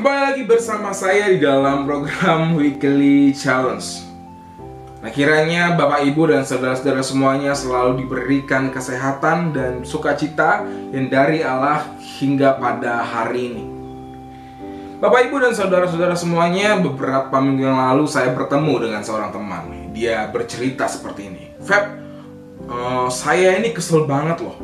Kembali lagi bersama saya di dalam program Weekly Challenge. Nah, kiranya Bapak Ibu dan saudara-saudara semuanya selalu diberikan kesehatan dan sukacita yang dari Allah hingga pada hari ini. Bapak Ibu dan saudara-saudara semuanya, beberapa minggu yang lalu saya bertemu dengan seorang teman. Dia bercerita seperti ini. Feb, saya ini kesel banget loh,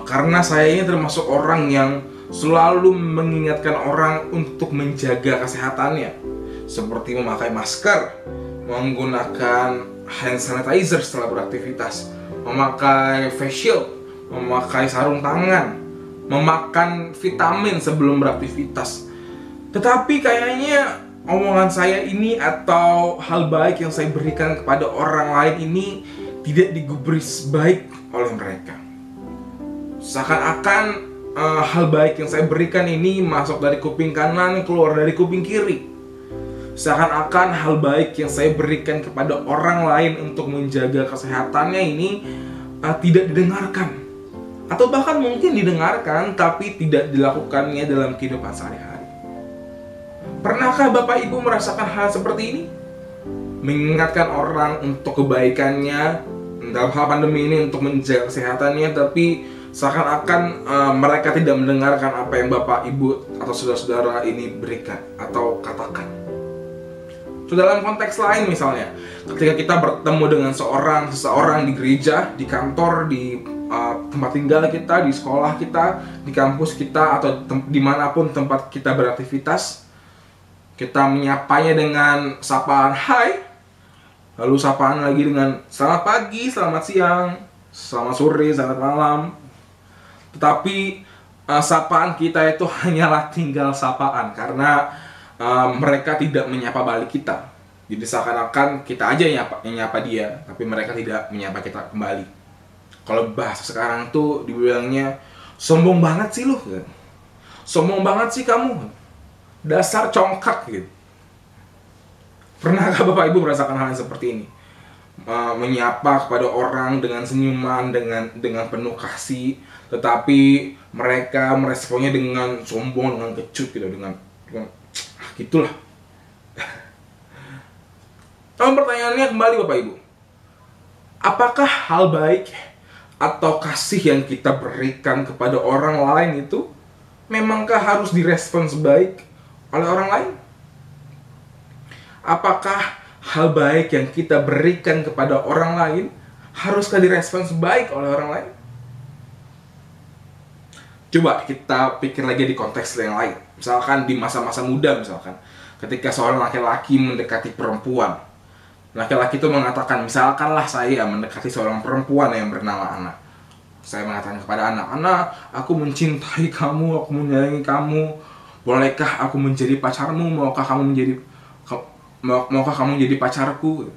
karena saya ini termasuk orang yang selalu mengingatkan orang untuk menjaga kesehatannya, seperti memakai masker, menggunakan hand sanitizer setelah beraktivitas, memakai face shield, memakai sarung tangan, memakan vitamin sebelum beraktivitas. Tetapi kayaknya omongan saya ini atau hal baik yang saya berikan kepada orang lain ini tidak digubris baik oleh mereka. Seakan-akan hal baik yang saya berikan ini masuk dari kuping kanan, keluar dari kuping kiri. Seakan-akan hal baik yang saya berikan kepada orang lain untuk menjaga kesehatannya ini tidak didengarkan, atau bahkan mungkin didengarkan tapi tidak dilakukannya dalam kehidupan sehari-hari. Pernahkah Bapak Ibu merasakan hal seperti ini? Mengingatkan orang untuk kebaikannya dalam hal pandemi ini untuk menjaga kesehatannya, tapi seakan-akan mereka tidak mendengarkan apa yang Bapak, Ibu, atau saudara-saudara ini berikan atau katakan. So, dalam konteks lain misalnya, ketika kita bertemu dengan seseorang di gereja, di kantor, di tempat tinggal kita, di sekolah kita, di kampus kita, atau dimanapun tempat kita beraktivitas, kita menyapanya dengan sapaan hai, lalu sapaan lagi dengan selamat pagi, selamat siang, selamat sore, selamat malam. Tetapi sapaan kita itu hanyalah tinggal sapaan, karena mereka tidak menyapa balik kita. Jadi seakan-akan kita aja yang nyapa dia, tapi mereka tidak menyapa kita kembali. Kalau bahasa sekarang tuh dibilangnya, sombong banget sih lu, sombong banget sih kamu, dasar congkak gitu. Pernahkah Bapak Ibu merasakan hal yang seperti ini? Menyapa kepada orang dengan senyuman, dengan penuh kasih, tetapi mereka meresponnya dengan sombong, dengan kecut gitu, dengan gitulah. Namun pertanyaannya kembali Bapak Ibu, apakah hal baik atau kasih yang kita berikan kepada orang lain itu memangkah harus direspons baik oleh orang lain? Apakah hal baik yang kita berikan kepada orang lain haruskah direspons baik oleh orang lain? Coba kita pikir lagi di konteks yang lain. Misalkan di masa-masa muda, misalkan ketika seorang laki-laki mendekati perempuan, laki-laki itu mengatakan, misalkanlah saya mendekati seorang perempuan yang bernama Ana. Saya mengatakan kepada Ana, Ana, aku mencintai kamu, aku menyayangi kamu. Bolehkah aku menjadi pacarmu? Maukah kamu menjadi pacarku?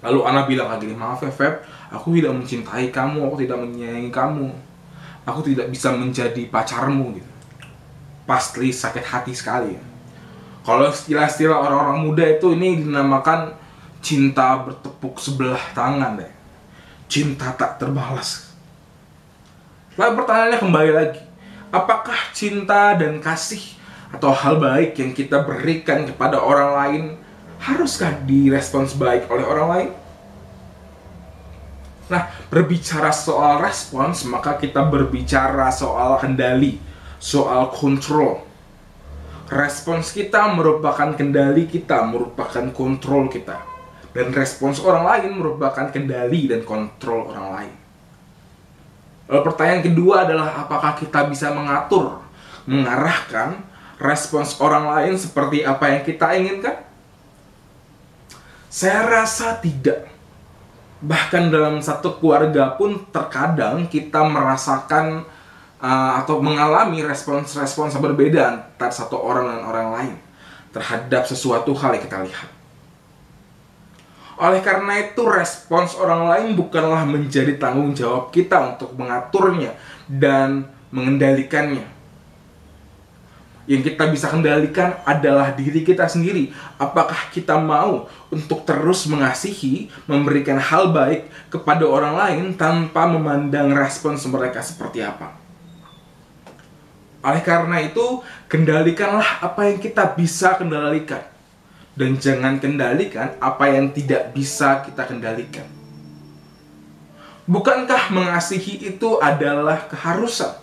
Lalu Ana bilang lagi, maaf ya Feb, aku tidak mencintai kamu, aku tidak menyayangi kamu, aku tidak bisa menjadi pacarmu gitu. Pasti sakit hati sekali ya. Kalau istilah-istilah orang-orang muda itu ini dinamakan cinta bertepuk sebelah tangan deh. Cinta tak terbalas. Lalu pertanyaannya kembali lagi, apakah cinta dan kasih atau hal baik yang kita berikan kepada orang lain haruskah direspons baik oleh orang lain? Nah, berbicara soal respons, maka kita berbicara soal kendali, soal kontrol. Respons kita merupakan kendali kita, merupakan kontrol kita. Dan respons orang lain merupakan kendali dan kontrol orang lain. Lalu pertanyaan kedua adalah, apakah kita bisa mengatur, mengarahkan respons orang lain seperti apa yang kita inginkan? Saya rasa tidak. Bahkan dalam satu keluarga pun terkadang kita merasakan atau mengalami respons-respons yang berbeda antara satu orang dan orang lain terhadap sesuatu hal yang kita lihat. Oleh karena itu, respons orang lain bukanlah menjadi tanggung jawab kita untuk mengaturnya dan mengendalikannya. Yang kita bisa kendalikan adalah diri kita sendiri. Apakah kita mau untuk terus mengasihi, memberikan hal baik kepada orang lain tanpa memandang respons mereka seperti apa? Oleh karena itu, kendalikanlah apa yang kita bisa kendalikan. Dan jangan kendalikan apa yang tidak bisa kita kendalikan. Bukankah mengasihi itu adalah keharusan?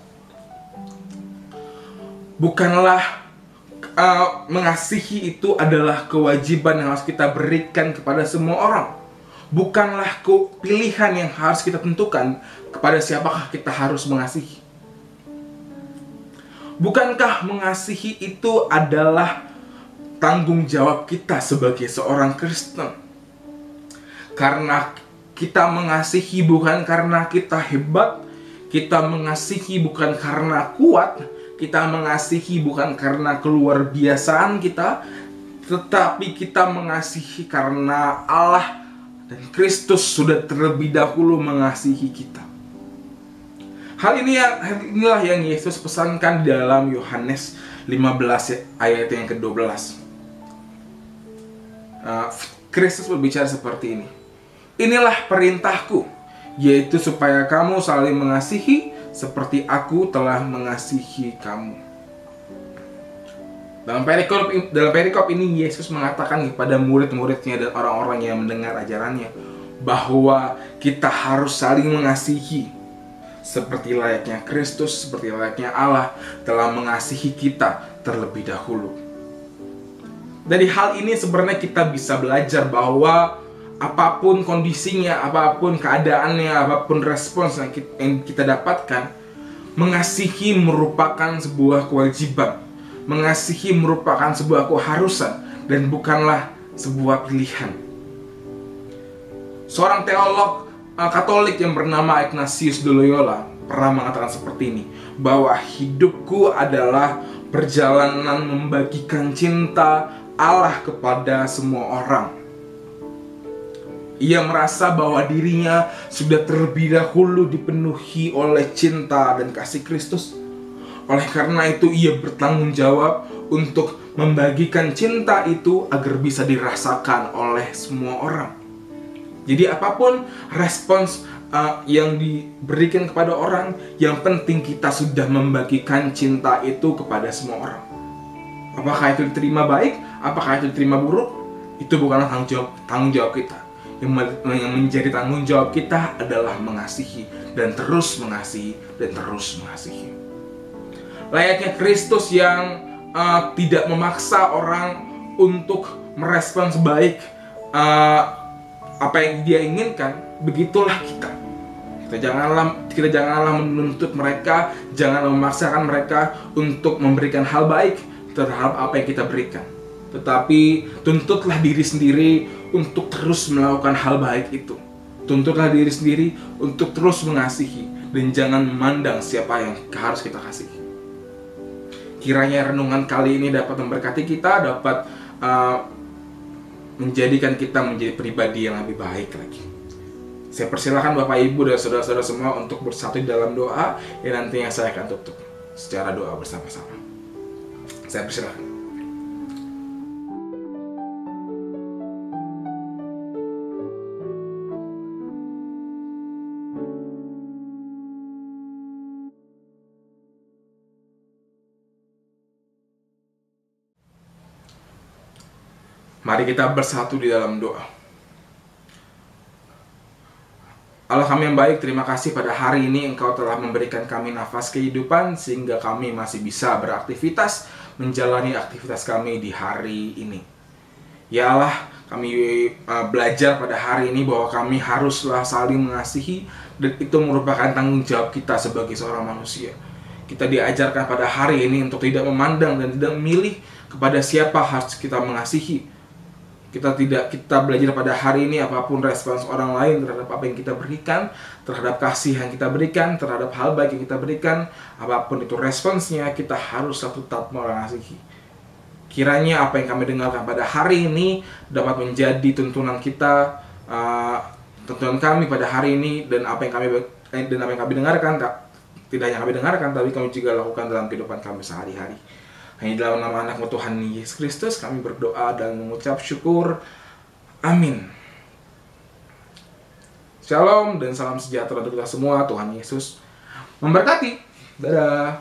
Bukanlah mengasihi itu adalah kewajiban yang harus kita berikan kepada semua orang. Bukanlah pilihan yang harus kita tentukan kepada siapakah kita harus mengasihi. Bukankah mengasihi itu adalah tanggung jawab kita sebagai seorang Kristen? Karena kita mengasihi bukan karena kita hebat, kita mengasihi bukan karena kuat, kita mengasihi bukan karena keluar biasaan kita, tetapi kita mengasihi karena Allah dan Kristus sudah terlebih dahulu mengasihi kita. Hal inilah yang Yesus pesankan di dalam Yohanes 15 ayat yang ke-12. Kristus berbicara seperti ini. Inilah perintahku, yaitu supaya kamu saling mengasihi seperti aku telah mengasihi kamu. Dalam perikop ini Yesus mengatakan kepada murid-muridnya dan orang-orang yang mendengar ajarannya bahwa kita harus saling mengasihi seperti layaknya Kristus, seperti layaknya Allah telah mengasihi kita terlebih dahulu. Dari hal ini sebenarnya kita bisa belajar bahwa apapun kondisinya, apapun keadaannya, apapun respons yang kita dapatkan, mengasihi merupakan sebuah kewajiban. Mengasihi merupakan sebuah keharusan dan bukanlah sebuah pilihan. Seorang teolog Katolik yang bernama Ignatius de Loyola pernah mengatakan seperti ini, bahwa hidupku adalah perjalanan membagikan cinta Allah kepada semua orang. Ia merasa bahwa dirinya sudah terlebih dahulu dipenuhi oleh cinta dan kasih Kristus. Oleh karena itu ia bertanggung jawab untuk membagikan cinta itu agar bisa dirasakan oleh semua orang. Jadi apapun respons yang diberikan kepada orang, yang penting kita sudah membagikan cinta itu kepada semua orang. Apakah itu diterima baik, apakah itu diterima buruk, itu bukanlah tanggung jawab kita. Yang menjadi tanggung jawab kita adalah mengasihi dan terus mengasihi dan terus mengasihi. Layaknya Kristus yang tidak memaksa orang untuk merespons baik apa yang dia inginkan, begitulah kita. Kita janganlah menuntut mereka, jangan memaksakan mereka untuk memberikan hal baik terhadap apa yang kita berikan. Tetapi tuntutlah diri sendiri untuk terus melakukan hal baik itu. Tuntutlah diri sendiri untuk terus mengasihi dan jangan memandang siapa yang harus kita kasihi. Kiranya renungan kali ini dapat memberkati kita, dapat menjadikan kita menjadi pribadi yang lebih baik lagi. Saya persilahkan Bapak Ibu dan saudara-saudara semua untuk bersatu dalam doa yang nantinya saya akan tutup secara doa bersama-sama. Saya persilahkan. Mari kita bersatu di dalam doa. Allah kami yang baik, terima kasih pada hari ini Engkau telah memberikan kami nafas kehidupan sehingga kami masih bisa beraktivitas, menjalani aktivitas kami di hari ini. Ya Allah, kami belajar pada hari ini bahwa kami haruslah saling mengasihi dan itu merupakan tanggung jawab kita sebagai seorang manusia. Kita diajarkan pada hari ini untuk tidak memandang dan tidak memilih kepada siapa harus kita mengasihi. Kita belajar pada hari ini apapun respons orang lain terhadap apa yang kita berikan, terhadap kasih yang kita berikan, terhadap hal baik yang kita berikan, apapun itu responsnya, kita harus tetap mengasihi. Kiranya apa yang kami dengarkan pada hari ini dapat menjadi tuntunan kita, tuntunan kami pada hari ini, dan apa yang kami dengarkan, tidak hanya kami dengarkan, tapi kami juga lakukan dalam kehidupan kami sehari-hari. Hanya dalam nama anak Tuhan Yesus Kristus kami berdoa dan mengucap syukur. Amin. Shalom dan salam sejahtera untuk kita semua. Tuhan Yesus memberkati. Dadah.